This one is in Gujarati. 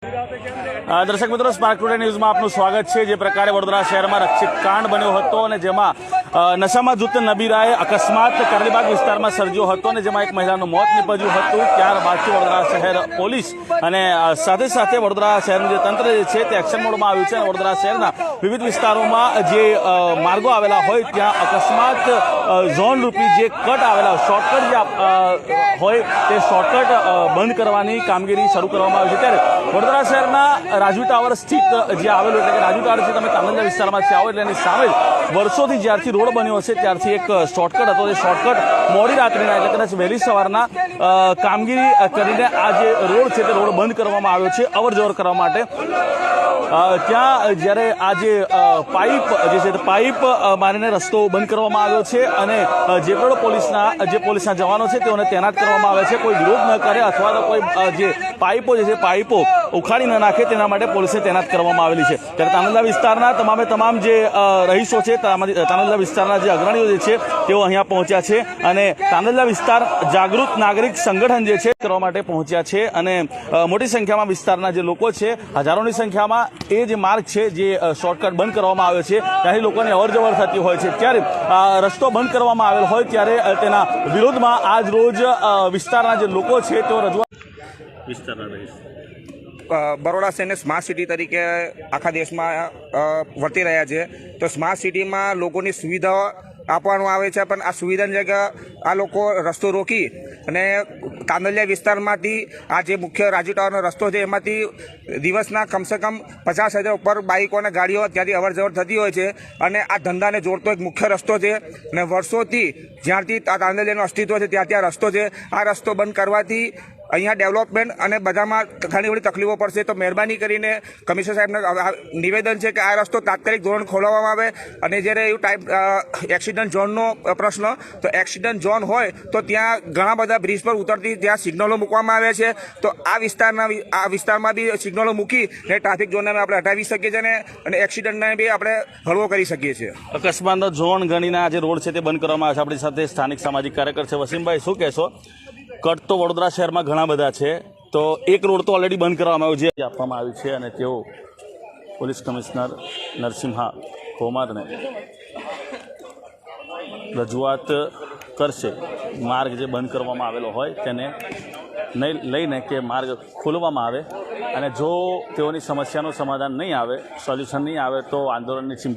દર્શક મિત્રો, સ્પાર્ક ટુડે ન્યૂઝમાં આપનું સ્વાગત છે। જે પ્રકારે વડોદરા શહેરમાં રક્ષિત કાંડ બન્યો હતો અને જેમાં નશામાં ધૂત નબીરાએ અકસ્માત કરલીબાગ વિસ્તારમાં સર્જ્યો હતો અને જેમાં એક મહિલાનું મોત નીપજ્યું હતું। ત્યારબાદથી વડોદરા શહેર પોલીસ અને સાથે સાથે વડોદરા શહેરનું જે તંત્ર છે તે એક્શન મોડમાં આવ્યું છે અને વડોદરા શહેરના વિવિધ વિસ્તારોમાં જે માર્ગો આવેલા હોય ત્યાં અકસ્માત ઝોન રૂપી જે કટ આવેલા શોર્ટકટ જે હોય તે શોર્ટકટ બંધ કરવાની કામગીરી શરૂ કરવામાં આવી છે। ત્યારે વડોદરા શહેરના રાજવી ટાવર સ્થિત જે આવેલું એટલે કે રાજવી ટાવરથી તમે તાંદલજા વિસ્તારમાંથી આવો એટલે એની સામે વર્ષોથી જ્યારથી રોડ બન્યો છે ત્યારથી એક શોર્ટકટ હતો। એ શોર્ટકટ મોડી રાત્રિના એટલે કદાચ વહેલી સવારના કામગીરી કરીને આ જે રોડ છે તે રોડ બંધ કરવામાં આવ્યો છે અવર જવર કરવા માટે। ત્યાં જ્યારે આ જે પાઇપ જે છે પાઇપ મારીને રસ્તો બંધ કરવામાં આવ્યો છે અને જે પણ પોલીસના જવાનો છે તેઓને તૈનાત કરવામાં આવે છે। કોઈ વિરોધ ન કરે અથવા તો કોઈ જે પાઇપો જે છે પાઇપો ઉખાડી ન નાખે તેના માટે પોલીસને તૈનાત કરવામાં આવેલી છે। ત્યારે તાંદલજા વિસ્તારના તમામ જે રહીશો છે તાંદલજા વિસ્તારના જે અગ્રણીઓ જે છે તેઓ અહીંયા પહોંચ્યા છે અને તાંદલજા વિસ્તાર જાગૃત નાગરિક સંગઠન જે છે કરવા માટે પહોંચ્યા છે અને મોટી સંખ્યામાં વિસ્તારના જે લોકો છે હજારોની સંખ્યામાં એ જે માર્ગ છે જે શોર્ટકટ બંધ કરવામાં આવ્યો છે ત્યાંથી લોકોની અવરજવર થતી હોય છે। ત્યારે રસ્તો બંધ કરવામાં આવેલ હોય ત્યારે તેના વિરોધમાં આજ રોજ વિસ્તારના જે લોકો છે તેઓ રજૂઆત વિસ્તારના રહીશ બરોડા શહેરને સ્માર્ટ સિટી તરીકે આખા દેશમાં વર્તી રહ્યા છે। તો સ્માર્ટ સિટીમાં લોકોની સુવિધાઓ આપવામાં આવે છે પણ આ સુવિધાની જગ્યા આ લોકો રસ્તો રોકી અને તાંદલજા વિસ્તારમાંથી આ જે મુખ્ય રાજવી ટાવરનો રસ્તો છે એમાંથી દિવસના કમસે કમ 50,000 ઉપર બાઇકો અને ગાડીઓ ત્યાંથી અવર જવર થતી હોય છે અને આ ધંધાને જોડતો એક મુખ્ય રસ્તો છે અને વર્ષોથી જ્યારથી તાંદલજાનું અસ્તિત્વ છે ત્યાંથી આ રસ્તો છે। આ રસ્તો બંધ કરવાથી અહીંયા ડેવલપમેન્ટ અને બધામાં ઘણી બધી તકલીફો પડશે। તો મહેરબાની કરીને કમિશનર સાહેબને નિવેદન છે કે આ રસ્તો તાત્કાલિક ધોરણ ખોલવામાં આવે અને જ્યારે એવું એક્સિડન્ટ ઝોનનો પ્રશ્ન તો એક્સિડન્ટ ઝોન હોય તો ત્યાં ઘણા બધા બ્રિજ પર ઉતરતી ત્યાં સિગ્નલો મૂકવામાં આવ્યા છે। તો આ વિસ્તારમાં બી સિગ્નલો મૂકી અને ટ્રાફિક ઝોનને આપણે હટાવી શકીએ છીએ અને એક્સિડન્ટને બી આપણે હળવો કરી શકીએ છીએ। અકસ્માતનો ઝોન ગણીને આ જે રોડ છે તે બંધ કરવામાં આવે છે। આપણી સાથે સ્થાનિક સામાજિક કાર્યકર છે વસીમભાઈ, શું કહેશો? કટ તો વડોદરા શહેરમાં ઘણા બધા છે તો એક રોડ તો ઓલરેડી બંધ કરવામાં આવ્યો છે આપવામાં આવ્યું છે અને તેઓ પોલીસ કમિશનર નરસિંહા કોમારને રજૂઆત કરશે માર્ગ જે બંધ કરવામાં આવેલો હોય તેને નહીં લઈને કે માર્ગ ખોલવામાં આવે અને જો તેઓની સમસ્યાનું સમાધાન નહીં આવે, સોલ્યુશન નહીં આવે તો આંદોલનની ચીમકી